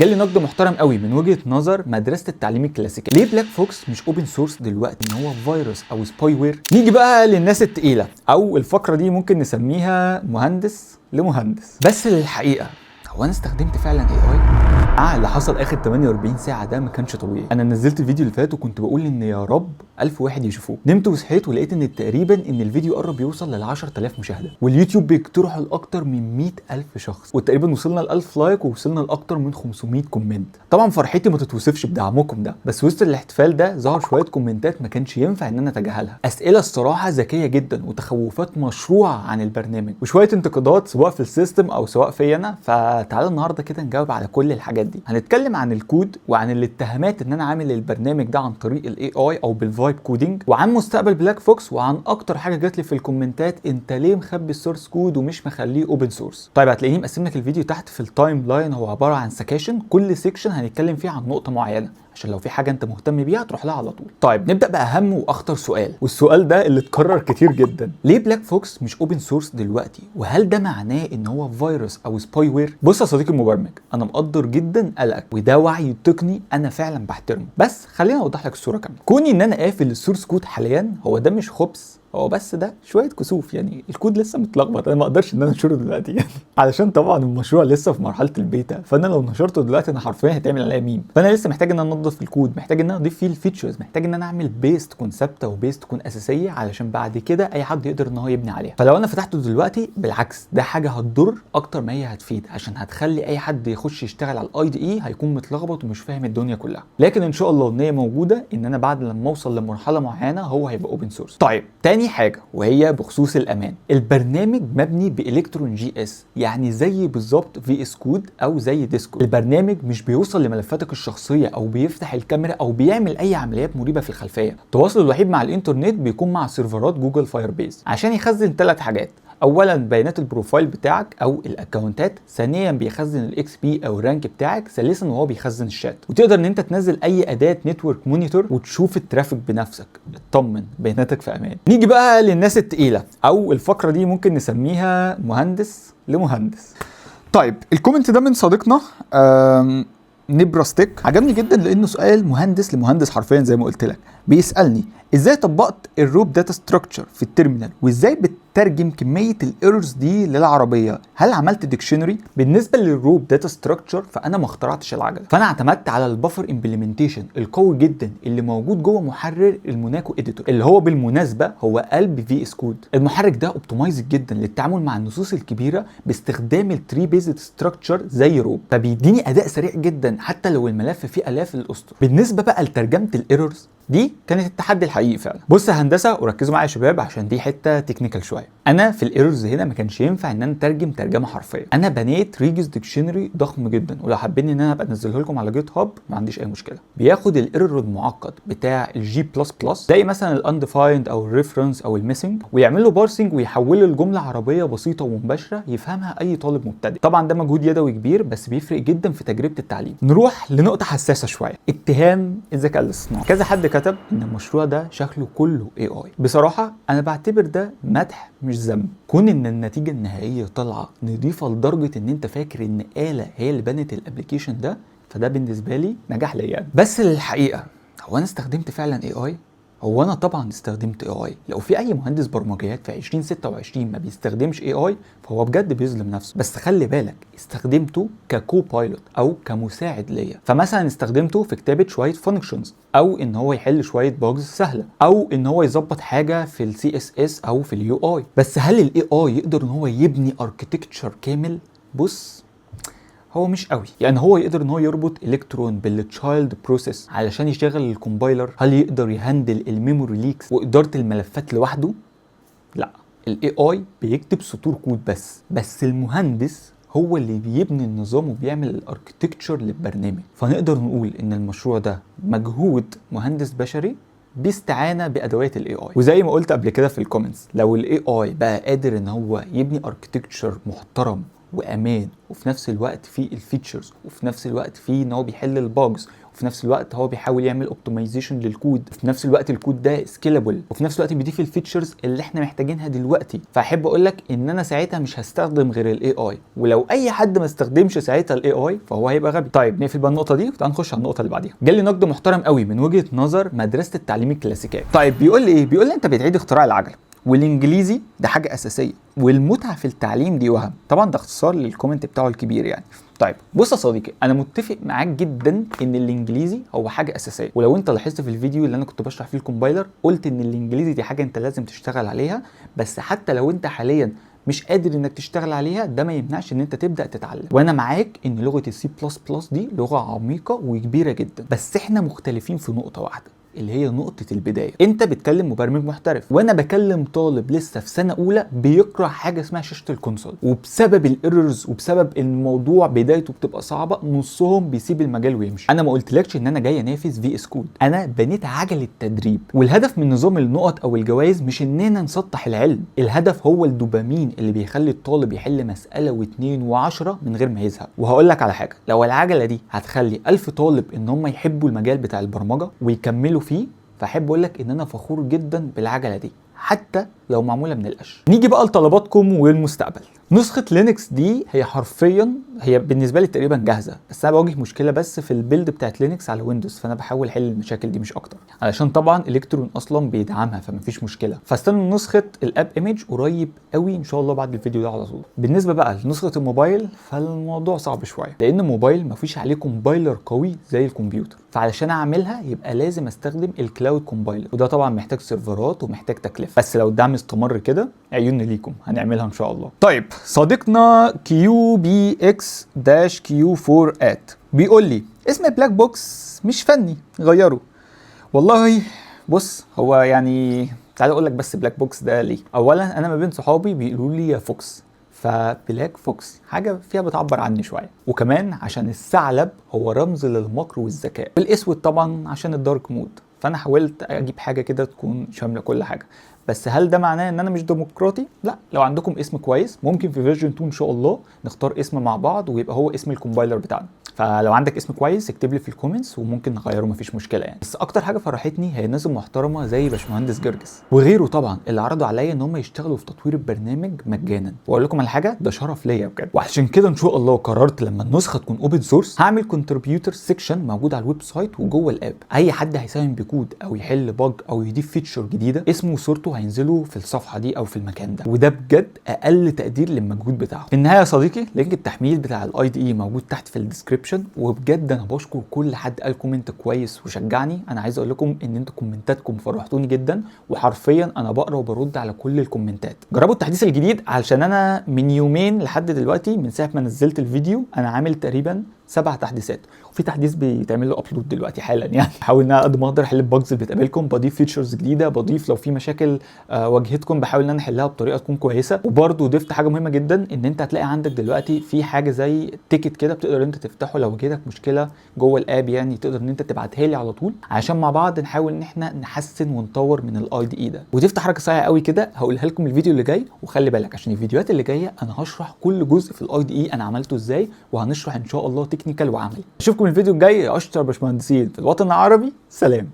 جالي نقد محترم قوي من وجهه نظر مدرسه التعليم الكلاسيكي. ليه بلاك فوكس مش اوبن سورس دلوقتي، ان هو فيروس او سباي وير؟ نيجي بقى للناس التقيله، او الفقره دي ممكن نسميها مهندس لمهندس. بس للحقيقه هو انا استخدمت فعلا اي اللي حصل اخر 48 ساعه ده ما كانش طبيعي. انا نزلت الفيديو اللي فات وكنت بقول ان يا رب 1000 واحد يشوفوه. نمت وصحيت ولقيت ان تقريبا ان الفيديو قرب يوصل لل 10000 مشاهده، واليوتيوب بيقترحه لاكتر من 100000 شخص، وتقريبا وصلنا ل 1000 لايك ووصلنا لاكتر من 500 كومنت. طبعا فرحتي ما تتوصفش بدعمكم ده، بس وسط الاحتفال ده ظهر شويه كومنتات ما كانش ينفع ان انا اتجاهلها، اسئله الصراحه ذكيه جدا وتخوفات مشروعه عن البرنامج، وشويه انتقادات سواء في السيستم او سواء في انا. فتعالى النهارده كده نجاوب على كل الحاجات دي. هنتكلم عن الكود وعن الاتهامات ان انا عامل البرنامج ده عن طريق الاي اي او بالفايب كودينج، وعن مستقبل بلاك فوكس، وعن اكتر حاجه جات لي في الكومنتات: انت ليه مخبي السورس كود ومش مخليه اوبن سورس؟ طيب هتلاقيني مقسم لك الفيديو تحت في التايم لاين، هو عباره عن سكاشن، كل سيكشن هنتكلم فيه عن نقطه معينه عشان لو في حاجه انت مهتم بيها تروح لها على طول. طيب نبدا باهم واخطر سؤال، والسؤال ده اللي اتكرر كتير جدا: ليه بلاك فوكس مش اوبن سورس دلوقتي؟ وهل ده معناه ان هو فيروس او سباي وير؟ بص يا صديقي المبرمج، انا مقدر جدا قلقك، وده وعي تقني انا فعلا بحترمه، بس خليني اوضح لك الصوره كامله. كوني ان انا قافل السورس كود حاليا هو ده مش خبث، هو بس ده شويه كسوف، يعني الكود لسه متلخبط، انا ما اقدرش ان انا انشره دلوقتي يعني علشان طبعا المشروع لسه في مرحله البيتا، فانا لو نشرته دلوقتي انا حرفيا هيتعمل عليا ميم. فانا لسه محتاج ان انا انضف الكود، محتاج ان انا اضيف فيه الفيتشرز، محتاج ان انا اعمل بيس تكون ثابته وبيس تكون اساسيه علشان بعد كده اي حد يقدر ان هو يبني عليها. فلو انا فتحته دلوقتي بالعكس ده حاجه هتضر اكتر ما هي هتفيد، عشان هتخلي اي حد يخش يشتغل على الاي دي اي هيكون متلخبط ومش فاهم الدنيا كلها. لكن ان شاء الله ان هي موجوده، ان انا بعد لما اوصل لمرحله معينه هو هيبقى اوبن سورس. طيب تاني حاجه وهي بخصوص الامان. البرنامج مبني بالكترون جي اس، يعني زي بالظبط في اس كود او زي ديسكو. البرنامج مش بيوصل لملفاتك الشخصيه او بيفتح الكاميرا او بيعمل اي عمليات مريبه في الخلفيه. التواصل الوحيد مع الانترنت بيكون مع سيرفرات جوجل فاير بيز عشان يخزن 3 حاجات: اولا بيانات البروفايل بتاعك او الاكونتات، ثانيا بيخزن الاكس بي او الرانك بتاعك، ثالثا وهو بيخزن الشات. وتقدر ان انت تنزل اي اداه نتورك مونيتور وتشوف الترافيك بنفسك، اطمن بياناتك في امان. نيجي بقى للناس التقيله، او الفقره دي ممكن نسميها مهندس لمهندس. طيب الكومنت ده من صديقنا نبراستيك، عجبني جدا لانه سؤال مهندس لمهندس حرفيا زي ما قلت لك. بيسالني ازاي طبقت الروب داتا ستراكشر في التيرمينال، وازاي بتترجم كميه الايرورز دي للعربيه، هل عملت ديكشنري؟ بالنسبه للروب داتا ستراكشر فانا ما اخترعتش العجله، فانا اعتمدت على البفر امبلمنتيشن القوي جدا اللي موجود جوه محرر الموناكو اديتور، اللي هو بالمناسبه هو قلب في اس كود. المحرك ده اوبتمايز جدا للتعامل مع النصوص الكبيره باستخدام التري بيزد ستراكشر زي روب، فبيديني اداء سريع جدا حتى لو الملف فيه الاف الاسطر. بالنسبه بقى لترجمه الايرورز دي كانت التحدي الحقيقي فعلا. بص يا هندسه وركزوا معايا يا شباب عشان دي حته تكنيكال شويه. انا في الايرورز هنا ما كانش ينفع ان انا اترجم ترجمه حرفيه، انا بنيت ريجز ديكشنري ضخم جدا، ولو حابين ان انا ابقى انزله لكم على جيت هاب ما عنديش اي مشكله. بياخد الايرور المعقد بتاع الجي بلس بلس زي مثلا الانديفايند او الريفرنس او الميسنج، ويعمل له بارسنج ويحوله لجمله عربيه بسيطه ومباشره يفهمها اي طالب مبتدئ. طبعا ده مجهود يدوي كبير بس بيفرق جدا في تجربه التعليم. نروح لنقطه حساسه شويه: اتهام الذكاء الاصطناعي. كذا حد كتب ان المشروع ده شكله كله اي اي. بصراحه انا بعتبر ده مدح مش ذم. كون ان النتيجه النهائيه طالعه نضيفه لدرجه ان انت فاكر ان آلة هي اللي بنت الابلكيشن ده، فده بالنسبه لي نجاح ليا. بس للحقيقه هو انا استخدمت فعلا اي اي؟ هو انا طبعا استخدمت اي اي. لو في اي مهندس برمجيات في 2026 ما بيستخدمش اي اي فهو بجد بيظلم نفسه. بس خلي بالك استخدمته ككو بايلوت او كمساعد ليا، فمثلا استخدمته في كتابه شويه فانكشنز، او ان هو يحل شويه باجز سهله، او ان هو يظبط حاجه في السي اس اس او في اليو اي. بس هل الاي اي يقدر ان هو يبني اركتكتشر كامل؟ بص هو مش قوي، يعني هو يقدر ان هو يربط الكترون بالتشايلد بروسيس علشان يشغل الكومبايلر. هل يقدر يهندل الميموري ليكس واداره الملفات لوحده؟ لا، الاي اي بيكتب سطور كود بس المهندس هو اللي بيبني النظام وبيعمل الاركتكتشر للبرنامج. فنقدر نقول ان المشروع ده مجهود مهندس بشري باستعانه بادوات الاي اي. وزي ما قلت قبل كده في الكومنتس، لو الاي اي بقى قادر ان هو يبني اركتكتشر محترم وامان، وفي نفس الوقت فيه الفيتشرز، وفي نفس الوقت فيه ان هو بيحل الباجز، وفي نفس الوقت هو بيحاول يعمل اوبتمايزيشن للكود، وفي نفس الوقت الكود ده سكيلابل، وفي نفس الوقت بيضيف الفيتشرز اللي احنا محتاجينها دلوقتي. فاحب اقول لك ان انا ساعتها مش هستخدم غير الاي اي، ولو اي حد ما استخدمش ساعتها الاي اي فهو هيبقى غبي. طيب نقفل بقى النقطه دي وتعال نخش على النقطه اللي بعديها. جالي نقد محترم قوي من وجهه نظر مدرسه التعليم الكلاسيكيه. طيب بيقول لي ايه؟ بيقول لي انت بتعيد اختراع العجله، والانجليزي ده حاجه اساسيه، والمتعه في التعليم دي وهم. طبعا ده اختصار للكومنت بتاعه الكبير يعني. طيب بص يا صديقي، انا متفق معاك جدا ان الانجليزي هو حاجه اساسيه، ولو انت لاحظت في الفيديو اللي انا كنت بشرح فيه الكومبايلر قلت ان الانجليزي دي حاجه انت لازم تشتغل عليها. بس حتى لو انت حاليا مش قادر انك تشتغل عليها، ده ما يمنعش ان انت تبدا تتعلم. وانا معاك ان لغه السي بلس بلس دي لغه عميقه وكبيره جدا، بس احنا مختلفين في نقطه واحده اللي هي نقطة البداية. انت بتكلم مبرمج محترف، وانا بكلم طالب لسه في سنة اولى بيقرأ حاجة اسمها شاشة الكونسول، وبسبب الايرورز وبسبب الموضوع بدايته بتبقى صعبة نصهم بيسيب المجال ويمشي. انا ما قلتلكش ان انا جاي انافس في اس كود، انا بنيت عجلة تدريب. والهدف من نظام النقط او الجوائز مش اننا نسطح العلم، الهدف هو الدوبامين اللي بيخلي الطالب يحل مسألة واثنين وعشرة من غير ما يزهق. وهقول لك على حاجة، لو العجلة دي هتخلي 1000 طالب ان هم يحبوا المجال بتاع البرمجة ويكملوا فيه، فاحب اقول لك ان انا فخور جدا بالعجله دي حتى لو معموله من القش. نيجي بقى لطلباتكم والمستقبل. نسخه لينكس دي هي حرفيا هي بالنسبه لي تقريبا جاهزه، بس انا بواجه مشكله بس في البيلد بتاعت لينكس على ويندوز، فانا بحاول احل المشاكل دي مش اكتر، علشان طبعا الكترون اصلا بيدعمها فمفيش مشكله. فاستنوا نسخه الاب ايمج قريب قوي ان شاء الله بعد الفيديو ده على طول. بالنسبه بقى لنسخه الموبايل فالموضوع صعب شويه، لان الموبايل مفيش عليه كومبايلر قوي زي الكمبيوتر، فعلشان اعملها يبقى لازم استخدم الكلاود كومبايلر، وده طبعا محتاج سيرفرات ومحتاج تكلفه، بس لو الدعم استمر كده عيون ليكم هنعملها ان شاء الله. طيب صديقنا كيو بي اكس داش كيو 4 ات بيقول لي اسم بلاك بوكس مش فني، غيره. والله بص، هو يعني تعال اقول لك بس بلاك بوكس ده ليه. اولا انا ما بين صحابي بيقولوا لي يا فوكس، فبلاك فوكس حاجه فيها بتعبر عني شويه، وكمان عشان الثعلب هو رمز للمكر والذكاء، والاسود طبعا عشان الدارك مود، فانا حاولت اجيب حاجه كده تكون شامله كل حاجه. بس هل ده معناه ان انا مش ديمقراطي؟ لا، لو عندكم اسم كويس ممكن في فيرجن 2 ان شاء الله نختار اسم مع بعض ويبقى هو اسم الكومبايلر بتاعنا. فلو عندك اسم كويس اكتب لي في الكومنتس وممكن نغيره مفيش مشكله يعني. بس اكتر حاجه فرحتني هي ناس محترمه زي باشمهندس جرجس وغيره طبعا اللي عرضوا عليا ان هم يشتغلوا في تطوير البرنامج مجانا. واقول لكم على حاجه، ده شرف ليا بجد، وعشان كده ان شاء الله قررت لما النسخه تكون اوبن سورس هعمل كونتريبيوتور سيكشن موجود على الويب سايت وجوه الاب. اي حد هيساهم بكود او يحل باج او يضيف فيتشر جديده اسمه وصورته هينزلوا في الصفحه دي او في المكان ده، وده بجد اقل تقدير للمجهود بتاعه. في النهايه يا صديقي لينك التحميل بتاع الاي دي اي موجود تحت في الديسكربشن، وبجد انا بشكر كل حد قال كومنت كويس وشجعني. انا عايز اقول لكم ان انتوا كومنتاتكم فرحتوني جدا، وحرفيا انا بقرا وبرد على كل الكومنتات. جربوا التحديث الجديد، علشان انا من يومين لحد دلوقتي من ساعه ما نزلت الفيديو انا عامل تقريبا 7 تحديثات، وفي تحديث بيتعمل له ابلود دلوقتي حالا يعني. بحاول ان انا قد ما اقدر احل الباجز اللي بتقابلكم، بضيف فيتشرز جديده، بضيف لو في مشاكل واجهتكم بحاول ان انا احلها بطريقه تكون كويسه. وبرده ضفت حاجه مهمه جدا، ان انت هتلاقي عندك دلوقتي في حاجه زي تيكت كده بتقدر انت تفتحه لو واجهتك مشكله جوه الاب، يعني تقدر ان انت تبعتها لي على طول عشان مع بعض نحاول ان احنا نحسن ونطور من الاي دي اي ده. وضفت حركه سريعه قوي كده هقولها لكم الفيديو اللي جاي، وخلي بالك عشان الفيديوهات اللي جايه انا هشرح كل جزء في الاي دي اي انا عملته ازاي، وهنشرح ان شاء الله تكنيكال وعملي. اشوفكم الفيديو الجاي يا اشطر باشمهندسين في الوطن العربي. سلام.